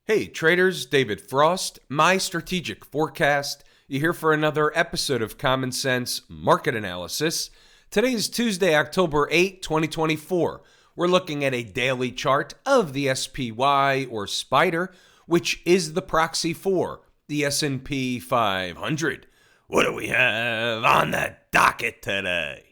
Hey traders, David Frost, My Strategic Forecast. You're here for another episode of Common Sense Market Analysis. Today is Tuesday, October 8, 2024. We're looking at a daily chart of the SPY or Spider, which is the proxy for the S&P 500. What do we have on the docket today?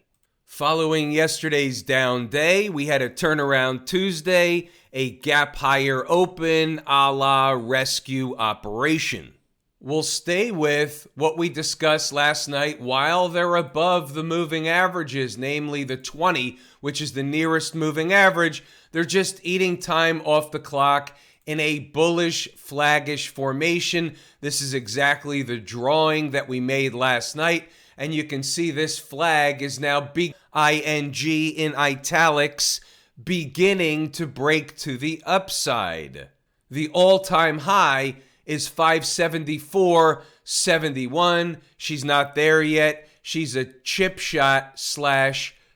Following yesterday's down day, we had a turnaround Tuesday, a gap higher open a la rescue operation. We'll stay with what we discussed last night while they're above the moving averages, namely the 20, which is the nearest moving average. They're just eating time off the clock in a bullish, flaggish formation. This is exactly the drawing that we made last night. And you can see this flag is now big ING in italics, beginning to break to the upside. The all-time high is 574.71. She's not there yet. She's a chip shot /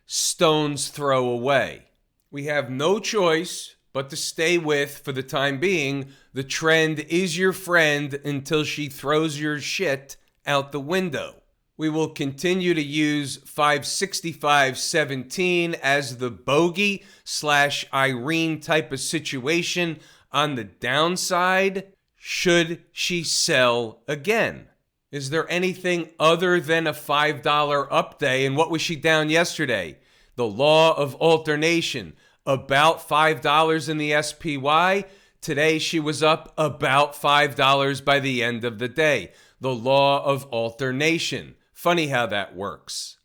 stone's throw away. We have no choice but to stay with, for the time being, the trend is your friend until she throws your shit out the window. We will continue to use 565.17 as the bogey / Irene type of situation on the downside. Should she sell again? Is there anything other than a $5 up day? And what was she down yesterday? The law of alternation, about $5 in the SPY. Today she was up about $5 by the end of the day. The law of alternation. Funny how that works.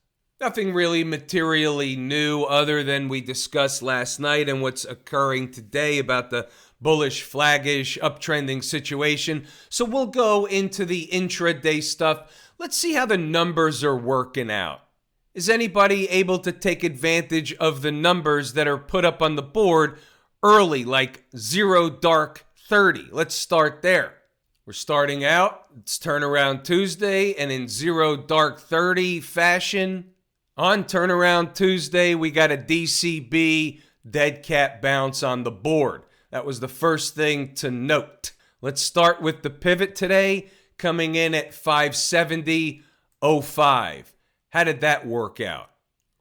Nothing really materially new other than we discussed last night and what's occurring today about the bullish, flaggish, uptrending situation. So we'll go into the intraday stuff. Let's see how the numbers are working out. Is anybody able to take advantage of the numbers that are put up on the board early, like 0 dark 30? Let's start there. We're starting out, it's turnaround Tuesday, and in 0 dark 30 fashion, on turnaround Tuesday, we got a DCB dead cat bounce on the board. That was the first thing to note. Let's start with the pivot today, coming in at 570.05. How did that work out?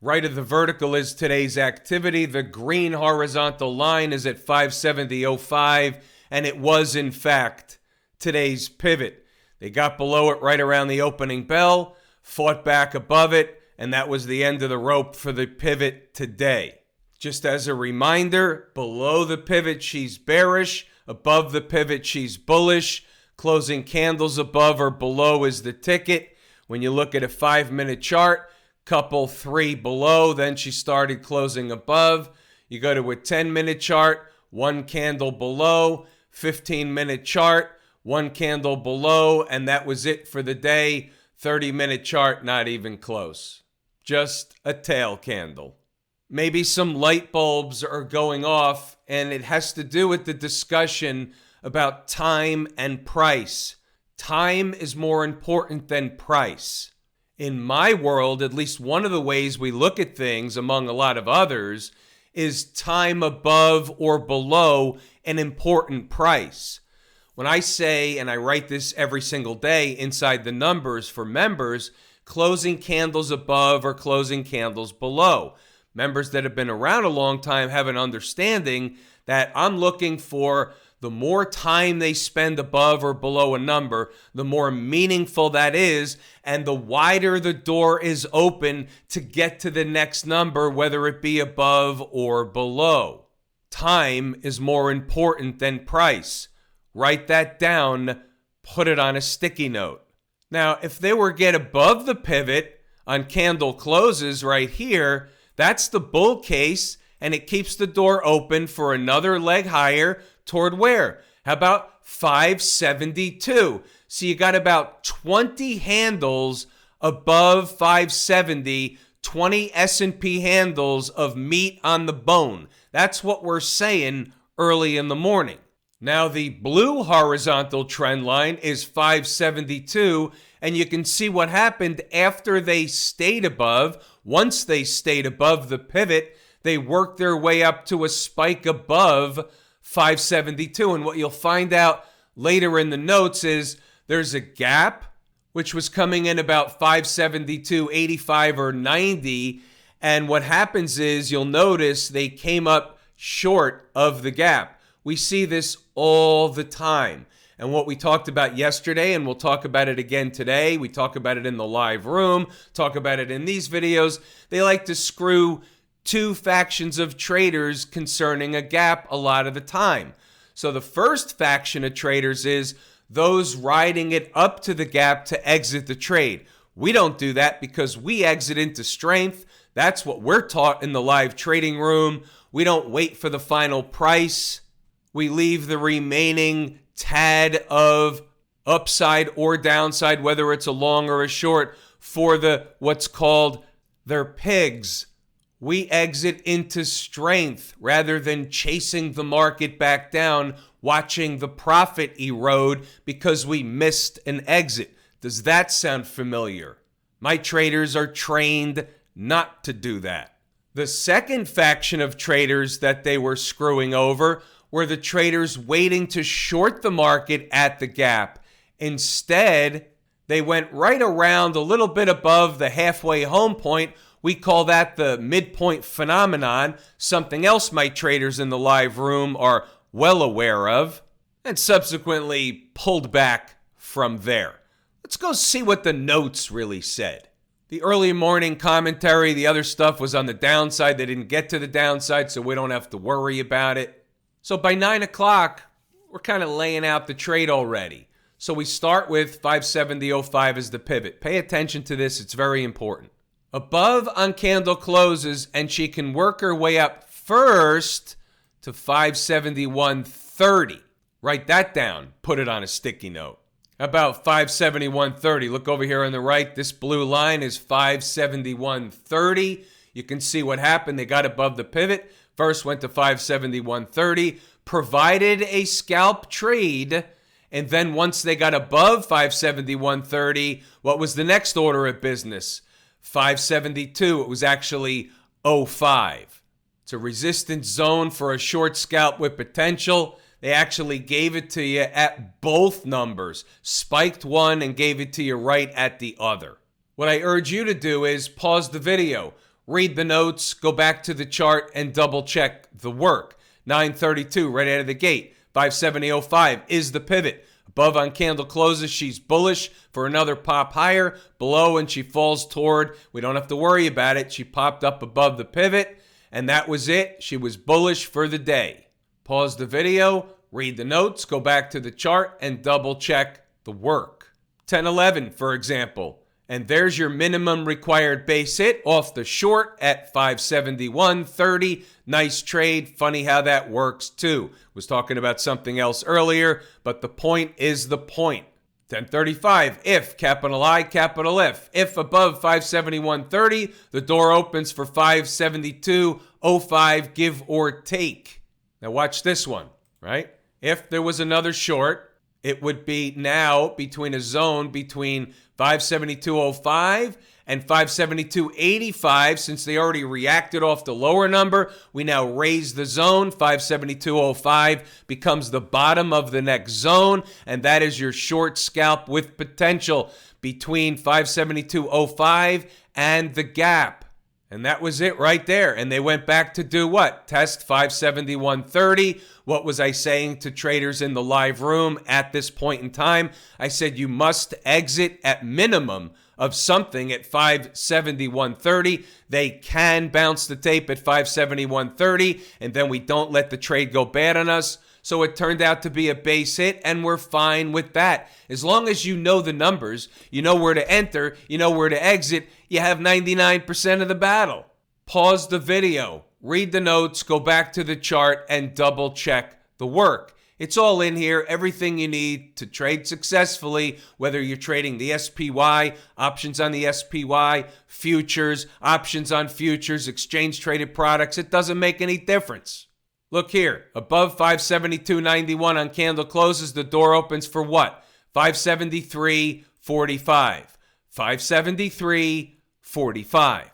Right of the vertical is today's activity. The green horizontal line is at 570.05, and it was, in fact, today's pivot. They got below it right around the opening bell, fought back above it, and that was the end of the rope for the pivot today. Just as a reminder, below the pivot she's bearish, above the pivot she's bullish. Closing candles above or below is the ticket. When you look at a 5-minute chart, couple 3 below, then she started closing above. You go to a 10-minute chart, 1 candle below, 15-minute chart, 1 candle below, and that was it for the day. 30-minute chart, not even close. Just a tail candle. Maybe some light bulbs are going off, and it has to do with the discussion about time and price. Time is more important than price. In my world, at least one of the ways we look at things, among a lot of others, is time above or below an important price. When I say, and I write this every single day inside the numbers for members, closing candles above or closing candles below. Members that have been around a long time have an understanding that I'm looking for the more time they spend above or below a number, the more meaningful that is, and the wider the door is open to get to the next number, whether it be above or below. Time is more important than price. Write that down, put it on a sticky note. Now, if they were get above the pivot on candle closes right here, that's the bull case, and it keeps the door open for another leg higher toward where? How about 572? So you got about 20 handles above 570, 20 S&P handles of meat on the bone. That's what we're saying early in the morning. Now the blue horizontal trend line is 572, and you can see what happened after they stayed above. Once they stayed above the pivot, they worked their way up to a spike above 572. And what you'll find out later in the notes is there's a gap, which was coming in about 572, 85, or 90. And what happens is you'll notice they came up short of the gap. We see this all the time. And what we talked about yesterday, and we'll talk about it again today, we talk about it in the live room, talk about it in these videos, they like to screw two factions of traders concerning a gap a lot of the time. So the first faction of traders is those riding it up to the gap to exit the trade. We don't do that because we exit into strength. That's what we're taught in the live trading room. We don't wait for the final price. We leave the remaining tad of upside or downside, whether it's a long or a short, for the what's called their pigs. We exit into strength rather than chasing the market back down, watching the profit erode because we missed an exit. Does that sound familiar? My traders are trained not to do that. The second faction of traders that they were screwing over were the traders waiting to short the market at the gap. Instead, they went right around a little bit above the halfway home point. We call that the midpoint phenomenon, something else my traders in the live room are well aware of, and subsequently pulled back from there. Let's go see what the notes really said. The early morning commentary, the other stuff was on the downside. They didn't get to the downside, so we don't have to worry about it. So by 9 o'clock, we're kind of laying out the trade already. So we start with 570.05 as the pivot. Pay attention to this. It's very important. Above on candle closes, and she can work her way up first to 571.30. Write that down. Put it on a sticky note. About 571.30. Look over here on the right. This blue line is 571.30. You can see what happened. They got above the pivot. First went to 571.30, provided a scalp trade, and then once they got above 571.30, what was the next order of business? 572. It was actually 05. It's a resistance zone for a short scalp with potential. They actually gave it to you at both numbers, spiked one and gave it to you right at the other. What I urge you to do is pause the video, read the notes, go back to the chart, and double check the work. 932 right out of the gate. 570.05 is the pivot. Above on candle closes, she's bullish for another pop higher. Below, and she falls toward, we don't have to worry about it. She popped up above the pivot, and that was it. She was bullish for the day. Pause the video, read the notes, go back to the chart, and double check the work. 1011, for example. And there's your minimum required base hit off the short at 571.30. Nice trade. Funny how that works too. Was talking about something else earlier, but the point is the point. 1035, if, capital I, capital F. If above 571.30, the door opens for 572.05, give or take. Now watch this one, right? If there was another short, it would be now between a zone between 572.05 and 572.85. Since they already reacted off the lower number, we now raise the zone. 572.05 becomes the bottom of the next zone, and that is your short scalp with potential between 572.05 and the gap. And that was it right there. And they went back to do what? Test 571.30. What was I saying to traders in the live room at this point in time? I said you must exit at minimum of something at 571.30. They can bounce the tape at 571.30, and then we don't let the trade go bad on us. So it turned out to be a base hit, and we're fine with that. As long as you know the numbers, you know where to enter, you know where to exit, you have 99% of the battle. Pause the video, read the notes, go back to the chart, and double check the work. It's all in here, everything you need to trade successfully, whether you're trading the SPY, options on the SPY, futures, options on futures, exchange traded products. It doesn't make any difference. Look here, above 572.91 on candle closes, the door opens for what? 573.45. 573.45.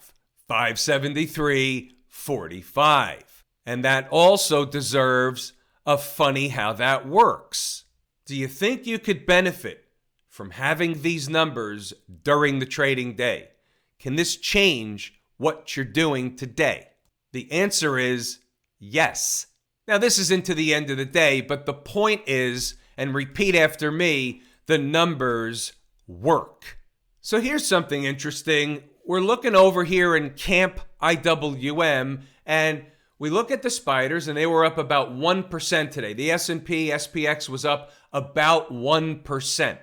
573.45. And that also deserves of funny how that works. Do you think you could benefit from having these numbers during the trading day? Can this change what you're doing today? The answer is yes. Now, this isn't to the end of the day, but the point is, and repeat after me, the numbers work. So here's something interesting. We're looking over here in Camp IWM, and we look at the spiders, and they were up about 1% today. The S&P, SPX was up about 1%.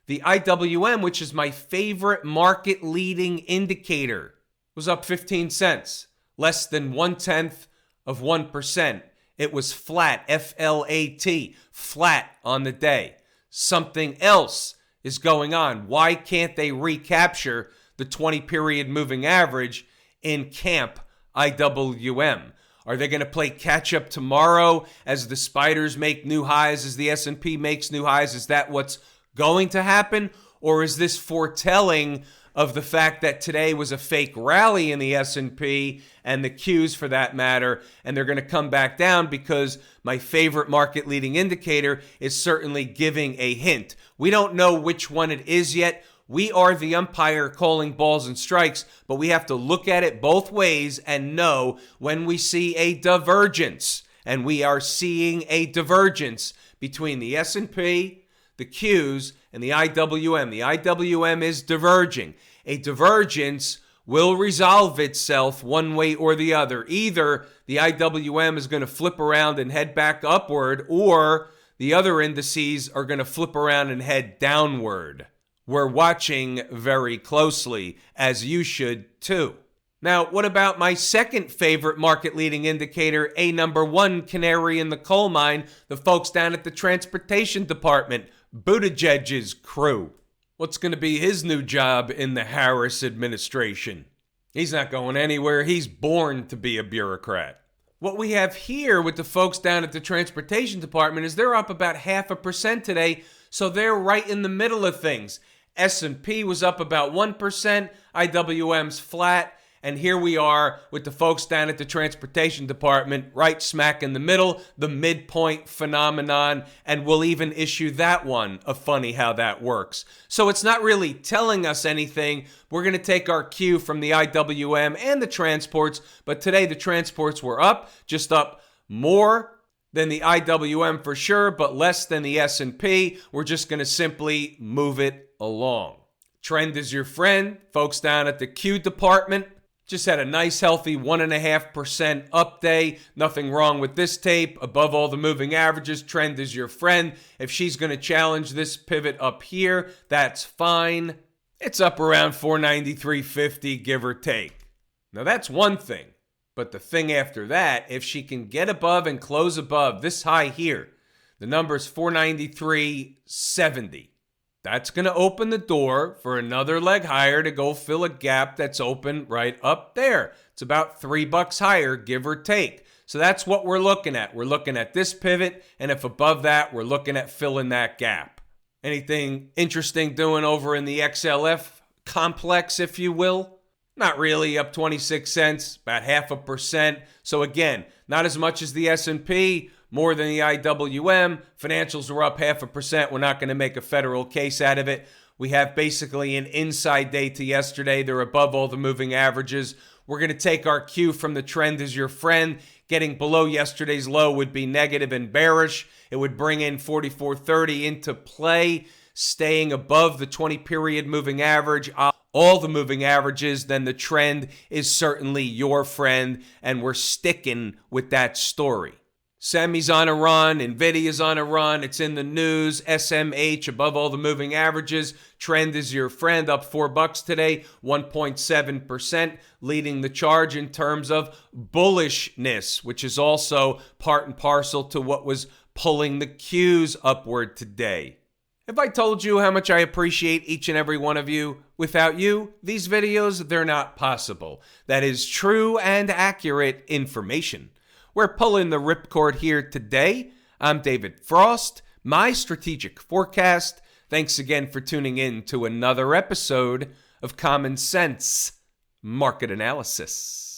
The IWM, which is my favorite market-leading indicator, was up 15 cents, less than 0.1%. It was flat, F-L-A-T, flat on the day. Something else is going on. Why can't they recapture the 20-period moving average in Camp IWM? Are they going to play catch-up tomorrow as the spiders make new highs, as the S&P makes new highs? Is that what's going to happen? Or is this foretelling of the fact that today was a fake rally in the S&P and the Qs for that matter, and they're going to come back down because my favorite market leading indicator is certainly giving a hint. We don't know which one it is yet. We are the umpire calling balls and strikes, but we have to look at it both ways and know when we see a divergence. And we are seeing a divergence between the S&P, the Qs, and the IWM. The IWM is diverging. A divergence will resolve itself one way or the other. Either the IWM is going to flip around and head back upward, or the other indices are going to flip around and head downward. We're watching very closely, as you should too. Now, what about my second favorite market leading indicator, a number one canary in the coal mine, the folks down at the transportation department, Buttigieg's crew? What's going to be his new job in the Harris administration? He's not going anywhere. He's born to be a bureaucrat. What we have here with the folks down at the transportation department is they're up about 0.5% today, so they're right in the middle of things. S&P was up about 1%, IWM's flat, and here we are with the folks down at the transportation department right smack in the middle, the midpoint phenomenon, and we'll even issue that one a funny how that works. So it's not really telling us anything. We're going to take our cue from the IWM and the transports, but today the transports were up, just up more than the IWM for sure, but less than the S&P. We're just going to simply move it along. Trend is your friend. Folks down at the Q department just had a nice healthy 1.5% up day. Nothing wrong with this tape. Above all the moving averages, trend is your friend. If she's going to challenge this pivot up here, that's fine. It's up around 493.50, give or take. Now that's one thing. But the thing after that, if she can get above and close above this high here, the number is 493.70. That's going to open the door for another leg higher to go fill a gap that's open right up there. It's about $3 higher, give or take. So that's what we're looking at. We're looking at this pivot, and if above that, we're looking at filling that gap. Anything interesting doing over in the XLF complex, if you will? Not really, up 26 cents, about 0.5%. So again, not as much as the S&P, more than the IWM. Financials were up 0.5%. We're not going to make a federal case out of it. We have basically an inside day to yesterday. They're above all the moving averages. We're going to take our cue from the trend as your friend. Getting below yesterday's low would be negative and bearish. It would bring in 44.30 into play. Staying above the 20-period moving average, all the moving averages, then the trend is certainly your friend, and we're sticking with that story. Semi's on a run, Nvidia's on a run, it's in the news, SMH above all the moving averages, trend is your friend, up $4 today, 1.7%, leading the charge in terms of bullishness, which is also part and parcel to what was pulling the Qs upward today. Have I told you how much I appreciate each and every one of you? Without you, these videos, they're not possible. That is true and accurate information. We're pulling the ripcord here today. I'm David Frost, My Strategic Forecast. Thanks again for tuning in to another episode of Common Sense Market Analysis.